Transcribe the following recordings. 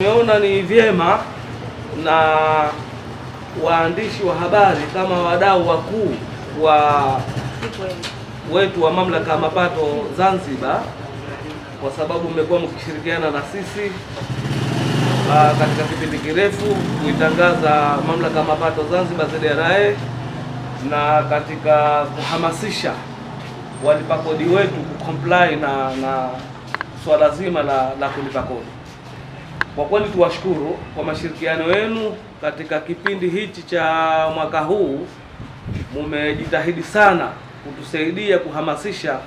Nimeona ni vyema na waandishi wa habari kama wadau wakuu wetu wa Mamlaka ya Mapato Zanzibar, kwa sababu mmekuwa mkishirikiana na sisi katika kipindi kirefu kuitangaza Mamlaka ya Mapato Zanzibar ZRA na katika kuhamasisha walipa kodi wetu kucomply na swala zima la kulipa kodi. Kwa kweli tuwashukuru kwa mashirikiano yenu katika kipindi hichi cha mwaka huu. Mumejitahidi sana kutusaidia kuhamasisha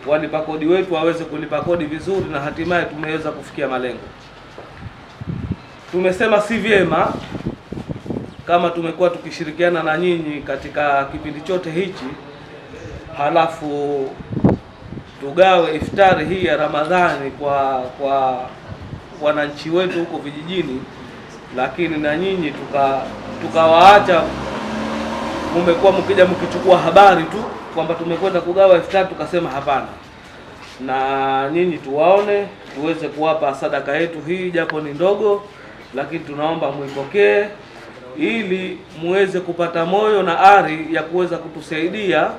walipa kodi wetu waweze kulipa kodi vizuri, na hatimaye tumeweza kufikia malengo. Tumesema si vyema kama tumekuwa tukishirikiana na nyinyi katika kipindi chote hichi, halafu tugawe iftari hii ya Ramadhani kwa wananchi wetu huko vijijini, lakini na nyinyi tukawaacha mmekuwa mkija mkichukua habari tu kwamba tumekwenda kugawa iftari, tukasema hapana. Na nyinyi tuwaone, tuweze kuwapa sadaka yetu hii, japo ni ndogo, lakini tunaomba muipokee ili muweze kupata moyo na ari ya kuweza kutusaidia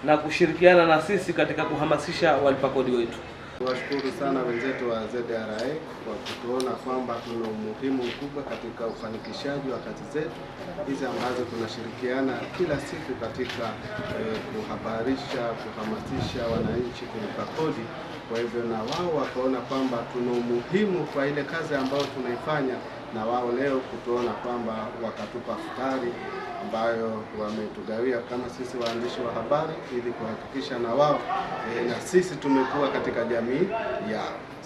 na kushirikiana na sisi katika kuhamasisha walipa kodi wetu. Tunashukuru sana wenzetu wa ZRA kwa kutuona kwamba tuna umuhimu mkubwa katika ufanikishaji wa kazi zetu hizi ambazo tunashirikiana kila siku katika kuhabarisha, kuhamasisha wananchi kulipa kodi. Kwa hivyo na wao wakaona kwamba tuna umuhimu kwa ile kazi ambayo tunaifanya, na wao leo kutuona kwamba wakatupa futari ambayo wametugawia kama sisi waandishi wa habari, ili kuhakikisha na wao na sisi tumekuwa katika jamii yao.